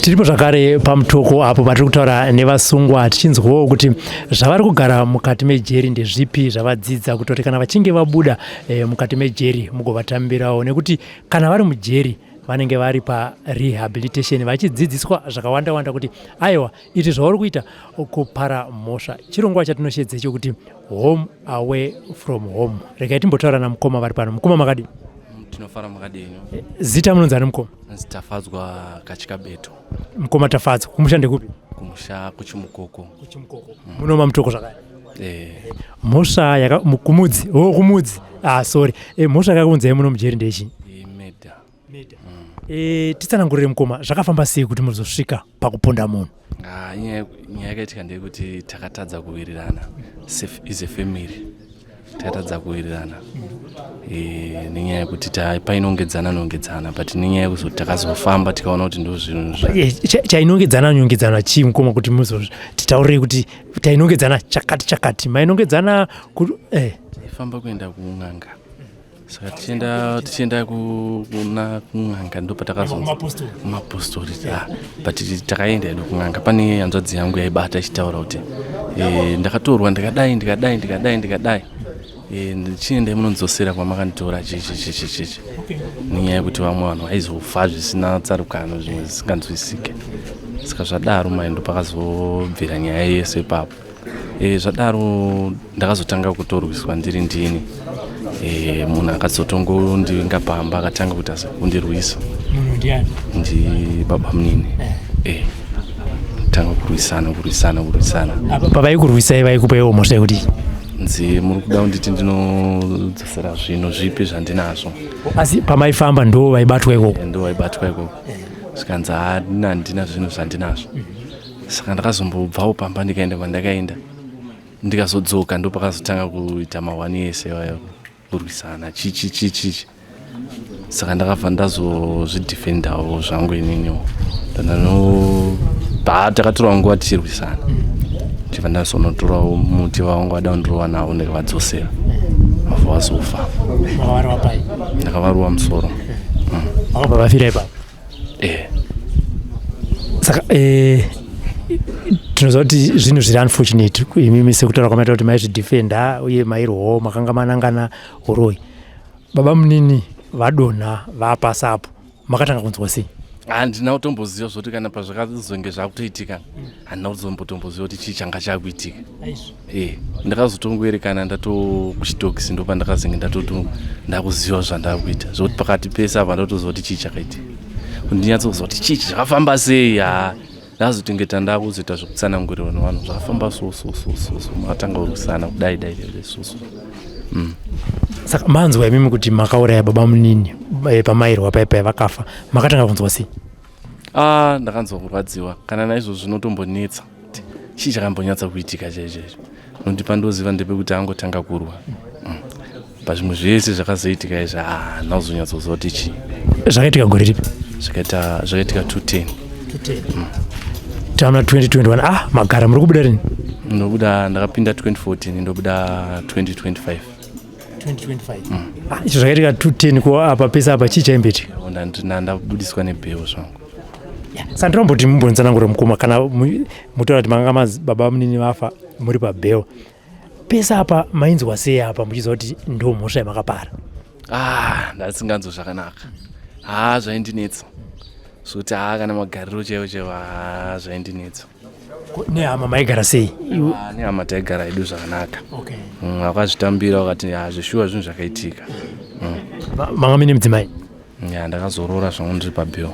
tiripo zvakare pamutoko apo patiri kutaura nevasungwa tichinzwawo kuti zvavari kugara mukati mejeri ndezvipi zvavadzidza kutoti kana vachinge vabuda mukati mejeri mugovatambirawo, nekuti kana vari mujeri vanenge vari parehabilitation vachidzidziswa zvakawanda kuti aiwa iti zvauri kuita kupara mhosva. Chirongwa chatinoshedze chokuti home away from home. Regai timbotaura namukoma vari pano. Mukoma makadini? Tinofara makadini. Zita munonzani mukoma? Tafadzwa kachikabeto. Mukoma Tafadzwa. Kumusha ndekupi? Kumusha kuchimukoko. Kuchimukoko. Munoma mutoko zvakare. Mhosva kumudzi. Kumudzi. Sorry. Mhosva yakakunzai muno mujeri ndechi? Meda. Titsanangurire mukoma, zvakafamba sei kuti muzosvika pakuponda munhu? Nyaya yakaitika ndeyekuti takatadza kuwirirana as a family. Takatadza kuwirirana. Nenyaya yekuti painongedzana but nenyaya yekuzoti takazofamba tikaona kuti ndo zvinhu chainongedzana chii mukoma, kuti titaurire kuti tainongedzana chakati mainongedzana kuti famba kuenda kuung'anga. Saka tichienda kuna kung'anga ndo patakazomapostori but takaenda edo kung'anga. Pane hanzvadzi yangu yaibata ichitaura kuti ndakatorwa ndikadai ndichienda munonzosera kwamakanditora chichi nenyaya yekuti vamwe vanhu vaizofa zvisina tsarukano, zvimwe zvisinganzwisike. Saka zvadaro ndo pakazobvira nyaya yese ipapo. Zvadaro ndakazotanga kutorwiswa ndiri ndini. Munhu akazotongo ndingapamba akatanga kuti kundirwisa. Munhu ndiani? Ndi Babamnini. Tanga kurwisana. Apa vaikurwisai vaikupaiwo mhosva yekuti nzi muri kuda kunditi ndinodzosera zvinhu zvipi zvandinazvo. Asi pamaifamba ndo vaibatwa ikoko? Ndo vaibatwa ikoko. Zvikanzi handina zvinhu zvandinazvo. Saka ndakazombobvawo pamba ndikaenda kwandakaenda. Ndikazodzoka ndo pakazotanga kuita mawani ese kurwisana chichi. Saka ndakabva ndazozvidhifendawo zvangu ininiwo. Takatora nguva tichirwisana. Chibva ndazonotorawo muti wangu wada kundorova nawo ndikavadzosera. Mavhu vazofa. Makavarwa pai? Ndakavarwa musoro. Vakabva vafira ipapo? Saka tinoziva kuti zvinhu zviri unfortunate imimi sekutaura kwamaita kuti maizvidhifenda uye mairwawo makanga manangana uroi. Babamnini vadonha vapasa apo makatanga kunzwa sei? Handina kutomboziva zvoti kana pazvakazonge zvakutoitika handina kuzombotomboziva kuti chii changa chakuitika. Ndakazotongoerekana kuchitokisi ndo pandakazenge ndakuziva zvandakuita zvokuti pakati pese apa ndotoziva kuti chii chakaitika. Ndinyatsokuziva kuti chii zvakafamba sei. Ndazotongeta ndakuzoita zvokutsanangurira vanhu zvakafamba so makatanga kurwisana kudai susu. Saka manzwa imimi kuti makauraya Babamnini pamairwa paipai vakafa, makatanga kunzwa sei? Ndakanzwa kurwadziwa kana naizvo zvinotombonetsa kuti chii chakambonyatsa kuitika chaicho. Nokuti pandoziva ndepekuti angotanga kurwa. Pazvimwe zvese zvakazoitika izvi ndakuzonyatsoziva kuti chii. Zvakaitika gore ripi? Zvakaitika 2010. Tauna 2021. Magara muri kubuda rini? Ndakapinda 2014 ndobuda 2025. 2025. Icho zvakaitika 2010 ko apa pesa apa chii chaimbeti? Ndabudiswa nebheo zvangu. Saka ndinomboti mumbonzanangura mukoma kana mutaura kuti makanga Babamnini vafa muri pabheo. Pesa apa mainzwa sei apa muchiziva kuti ndo mhosva yamakapara? Ndasinganzwa zvakanaka. Zvaindinetsa. Zvokuti kana magariro chaiwo zvaindinetsa. Nehama maigara sei? Nehama taigara hedu zvakanaka. Vakazvitambira vakati zvishuwa zvinhu zvakaitika. Manga mine mudzimai? Ndakazorora zvangu ndiri pabheo.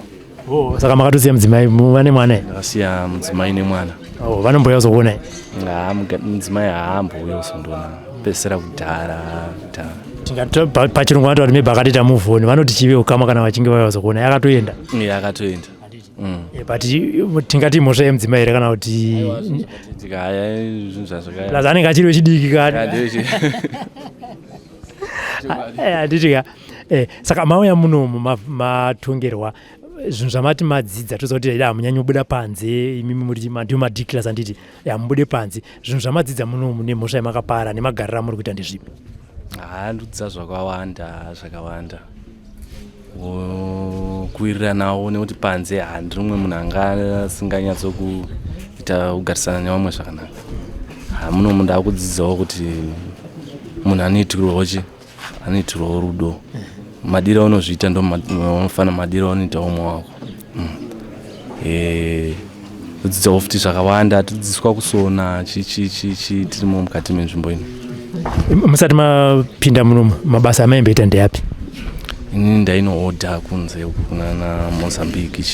Saka makatosiya mudzimai vane mwana here? Ndakasiya mudzimai nemwana. Vanombouya kuzokuona here? Mudzimai haambouya kuzondiona. Pesera kudhara. Pachirungu vanoti kuti maybe akatoita muvhoni vanoti chive ukama kana vachinge vauya kuzokuona. Akatoenda? Akatoenda. But tingati mhosva yemudzimai here kana kuti plaza anenge achiri wechidiki kani? Handitika. Saka mauya munomu matongerwa zvinhu zvamati madzidza toziva kuti hamunyanyi kubuda panze imimi ndiwo madeclars anditi hamubude panze. Zvinhu zvamadzidza munomu nemhosva yamakapara nemagariro amuri kuita ndezvipi? Ndodzidza zvakawanda. kuwiriranawo nekuti panze handiri umwe munhu anga asinganyatsokuita kugarisana nevamwe zvakanaka. Muno munhu ndakudzidzawo kuti munhu anoitirwawo rudo. Madiro anozviita ndo unofana madiro anoitawo umwe wako. Kudzidzawo futi zvakawanda, todzidziswa kusona tirimo mukati menzvimbo ino. Musati mapinda muno mabasa amaimboita ndeapi? Ini ndainohodha kunze kunana Mozambique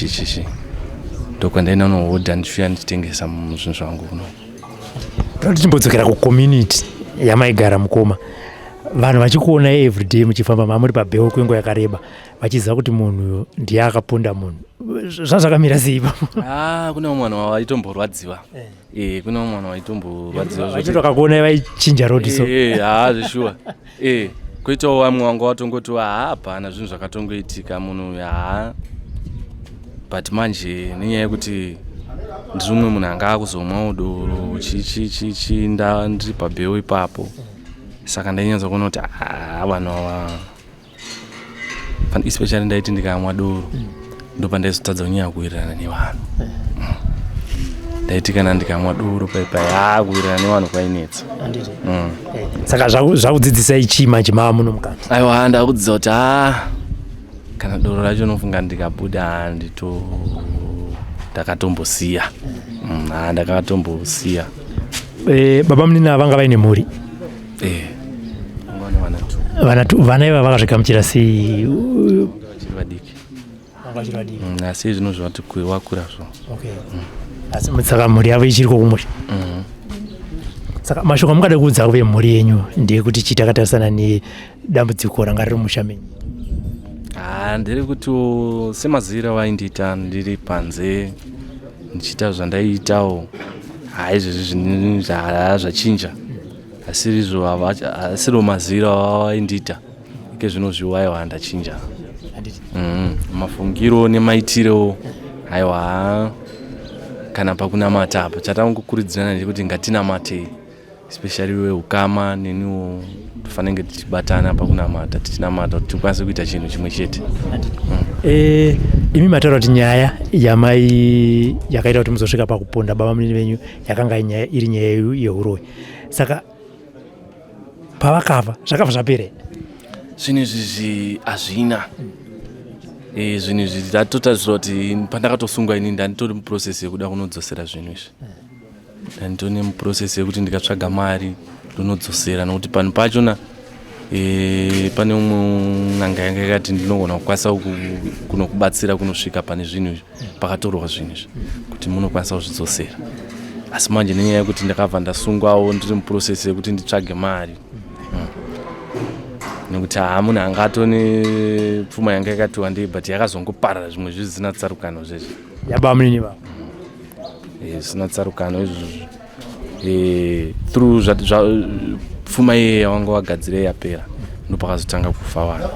ndokwandainohodha ndichiuya ndichitengesa zvinhu zvangu kuno. Toti timbodzokera kucommunity yamaigara mukoma. Vanhu vachikuona everyday muchifamba mamuri pabheo kwenguva yakareba vachiziva kuti munhu ndiye akaponda munhu. Zvazvakamira sei ipapo? Kuna mwana waitomborwadziwa. Kuna mwana waitomborwadziwa. Vachito kakuona vaichinja road so. Zvishuwa. Kuitawo vamwe wanga watongoti hapana zvinhu zvakatongoitika munhu but manje nenyaya yekuti ndiri umwe munhu anga akuzomwawo doro ndiri pabheo ipapo. Saka ndainyatsa kuona kuti vanhu ava especially ndaiti ndikamwa doro ndopandaizotadza kunyanya kuwirirana nevanhu. Ndaiti kana ndikamwa doro paipai kuwirirana nevanhu kwainetsa. Saka zvakudzidzisai chii manje mava muno mukati? Aiwa, ndakudzidza kuti kana doro racho nofunga ndikabuda ndakatombosiya. Ndakatombosiya. Babamnini vanga vaine mhuri? Vana iva vakazvigamuchira sei? Vachiri vadiki. Asi zvino zvati wakura zvo. Asi saka mhuri yavo ichiri kumusha. Saka mashoko amungada kuudza vemhuri yenyu ndeyekuti chii takatarisana nedambudziko ranga riri musha menyu? Ndiri kuti semaziviro vaindiita ndiri panze ndichiita zvandaiitawo izvezvi zvinhu zvachinja. Asiriwo maziviro avaindiita ike zvino zviwaiwa ndachinja. Mafungiro nemaitirewo aiwa kana pakunamata apa chatangokurudzirana ndekuti ngatinamatei, especially weukama neniwo tofanenge tichibatana pakunamata tichinamata kuti tikwanise kuita chinhu chimwe chete. Imi mataura kuti nyaya yamai yakaita kuti muzosvika pakuponda babamnini venyu yakanga iri nyaya yeuroi. Saka pavakafa zvakabva zvapera? Zvinhu izvi hazvina. Zvinhu izvi ndatotarisira kuti pandakatosungwa ini ndanditori muprocess yekuda kunodzosera zvinhu izvi. Ndanditori nemuprocess yekuti ndikatsvaga mari ndonodzosera nokuti panhu pachona pane umwe n'anga yanga yakati ndinogona kukwanisa kunokubatsira kunosvika pane zvinhu izvi pakatorwa zvinhu izvi kuti munokwanisa kuzvidzosera. Asi manje nenyaya yekuti ndakabva ndasungwawo ndiri muprocess yekuti nditsvage mari nekuti munhu anga atone pfuma yanga yakati wandei but yakazongoparara zvimwe zvisina tsarukano zvezvo. Yabamnini vavo? Zvisina tsarukano izvozvo. Through pfuma iye yawanga wagadzira yapera ndopakazotanga kufa vanhu.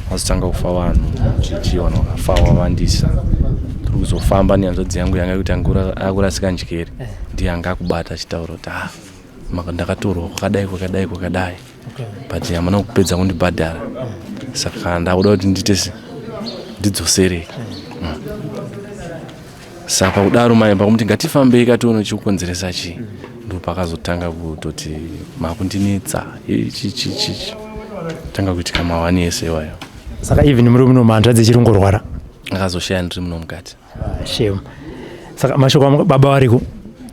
Vakazotanga kufa vanhu chichiwana wakafa wawandisa. Tiri kuzofamba nehanzvadzi yangu yanga kuti akurasika njere ndiye anga akubata achitaura kuti ndakatorwa kwakadai but hamuna kupedza kundibhadhara. Saka ndakuda kuti ndidzosere. Saka kudaro mai pakuti ngatifambei katione chikukonzeresa chii ndopakazotanga kutoti makundinetsa tanga kuitika mawani ese iwayo. Saka even muri muno hanzvadzi ichiri kungorwara? Akazoshaya ndiri muno mukati. Shame. Saka mashoko baba variko?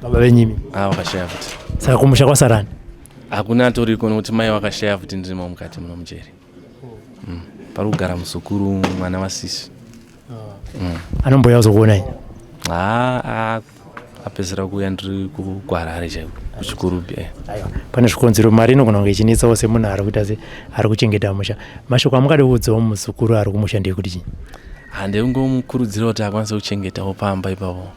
Baba venyimi? Vakashaya futi. Saka kumusha kwasarani? Hakuna toriko nokuti mai vakashaya futi ndirimo mukati muno mujeri. Pari kugara muzukuru mwana wasisi. Anomboya kuzokuonai? Apedzera kuuya ndiri kuHarare chaiko kuchikurubhi. Pane zvikonzero mari inogona kunge ichinetsawo semunhu ari kuita ari kuchengeta musha. Mashoko amungada kuudzawo muzukuru ari kumusha ndeyekuti chii? Ndingomukurudzira kuti akwanise kuchengetawo pamba ipapo.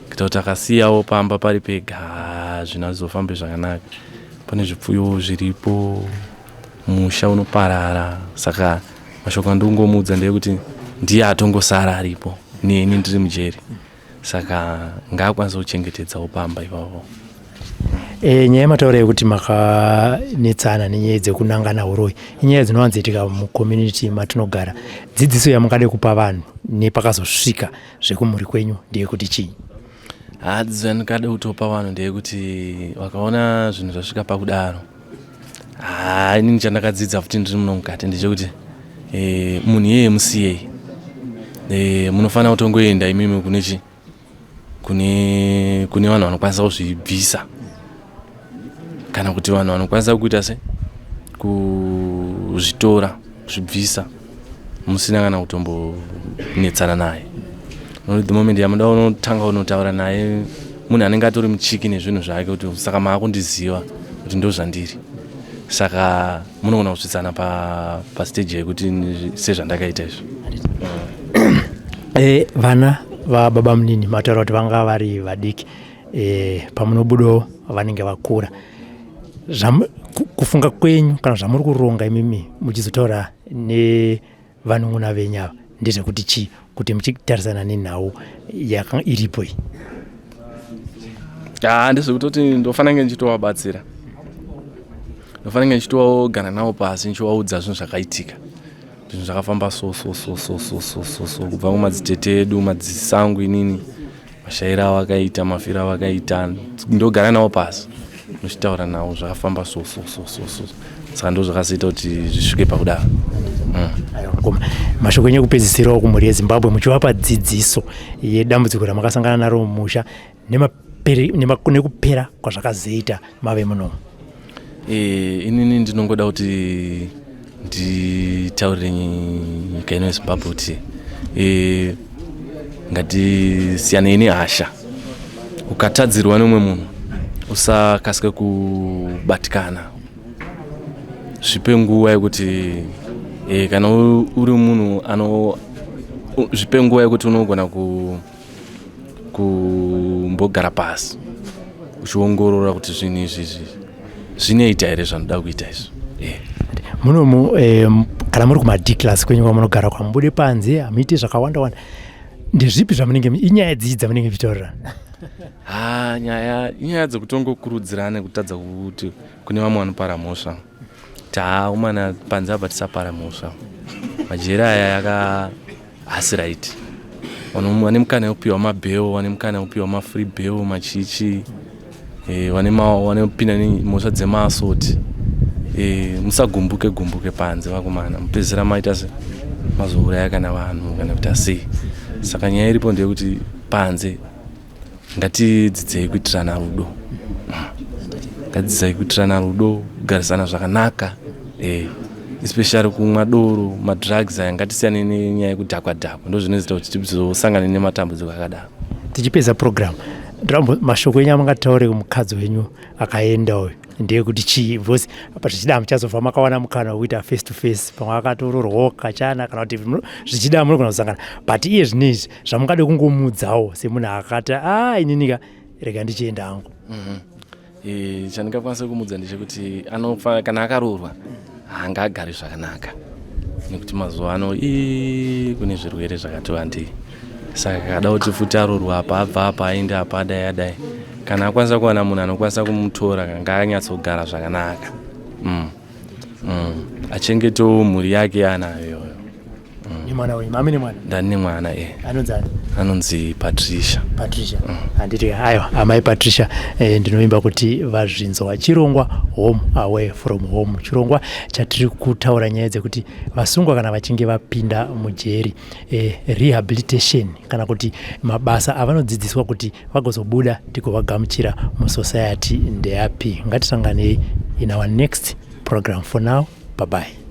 Kuita kuti akasiyawo pamba pari pega zvinhu azofambe zvakanaka. Pane zvipfuyo zviripo, musha unoparara. Saka mashoko andingomuudza ndeyekuti ndiye atongosara aripo neni ndiri mujeri. Saka ngaakwanise kuchengetedzawo pamba ipapo. nyaya mataura yekuti makanetsana nenyaya dzekunangana uroi inyaya dzinowanzoitika mucommunity matinogara. Dzidziso yamungade kupa vanhu nepakazosvika zvekumhuri kwenyu ndeyekuti chii? Dzidziso yandingade kutopa vanhu ndeyekuti vakaona zvinhu zvasvika pakudaro, inini chandakadzidza futi ndiri muno mukati ndechekuti munhu iyeye musiyei, munofanira kutongoenda imimi kune vanhu vanokwanisa kuzvibvisa kana kuti vanhu vanokwanisa kuita se kuzvitora kuzvibvisa musina kana kutombonetsana naye. The moment yamuda unotanga unotaura naye munhu anenge atori muchiki nezvinhu zvake kuti saka maakundiziva kuti ndo zvandiri, saka munogona kusvitsana pastage yekuti sezvandakaita izvo. Vana vaBabamnini mataura kuti vanga vari vadiki, pamunobudawo vanenge vakura. Kufunga kwenyu kana zvamuri kuronga imimi muchizotaura nevanun'una venyu ava ndezvekuti chii kuti muchitarisana nenhau iripo iyi? Ndezvekutoti ndofanira nge ndichitovabatsira, ndofanira nge ndichitovagara navo pasi ndichivaudza zvinhu zvakaitika, zvinhu zvakafamba so kubva kumadzitete edu, madzisangu inini, mashairi avo akaita, mafiro avo akaita, ndogara navo pasi nochitaura navo zvakafamba so. Saka ndo zvakazoita kuti zvisvike pakudaro. Mashoko enyu ekupedzisirawo kumhuri yeZimbabwe muchivapa dzidziso yedambudziko ramakasangana naro mumusha nekupera kwazvakazoita mave muno. Inini ndinongoda kuti nditaurire nyika ino yeZimbabwe kuti ngatisiyanei nehasha. Ukatadzirwa nemumwe munhu usakasike kubatikana, zvipe nguva yekuti kana uri munhu zvipe nguva yekuti unogona kumbogara pasi uchiongorora kuti zvinhu izvi zvinoita here zvanoda kuita izvo. Munomu kana muri kuma-D class kwenyu kwamunogara kwamubude panze hamuiti zvakawanda ndezvipi zvamunenge inyaya dzidzi dzamunenge muchitaurira? Nyaya dzekutongokurudzirana nekutadza kuti kune vamwe vanopara mhosva. Umana panze apa tisapara mhosva. Majeri aya yaka right. Vane mukana wekupiwa mabheo, vane mukana wekupiwa mafree bheo, machichi, vanopinda nemhosva dzemasoti. Musagumbuke panze vakomana, mupedzisira maita se mazouraya kana vanhu kana kuita sei. Saka nyaya iripo ndeyekuti panze ngatidzidzei kuitirana rudo, ngatidzidzei kuitirana rudo, kugarisana zvakanaka, especially kumwa doro, madrugs aya ngatisiyane nenyaya yekudhakwa ndo zvinozoita kuti tizosangane nematambudziko akadaro. Tichipedza program, mashoko enyu amangataure kumukadzi wenyu akaenda uyu ndeyekuti chii? Because apa zvichida muchazobva makawana mukana wekuita face to face, pamwe akatororwawo kachana kana kuti zvichida munogona kusangana, but iye zvinezvi zvamungade kungomudzawo semunhu akati ininika rega ndichienda hangu. Chandingakwanisa kumudza ndechekuti kana akaroorwa haangagari zvakanaka, nekuti mazuva ano kune zvirwere zvakati wandei. Saka kada kuti futi aroorwa apa abva apa aenda apa adai, kana akwanisa kuwana munhu anokwanisa kumutora ngaanyatsogara zvakanaka, achengetewo mhuri yake anayo. Nemwana wenyu, mami nemwana? Ndani nemwana. Anonzani? Anonzi Patricia. Handiti aiwa amai Patricia, ndinoimba kuti vazvinzwa chirongwa home away from home, chirongwa chatiri kutaura nyaya dzekuti vasungwa kana vachinge vapinda mujeri, rehabilitation kana kuti mabasa avanodzidziswa kuti vagozobuda tigovagamuchira musociety ndeapi. Ngatisanganei in our next program. For now, bye bye.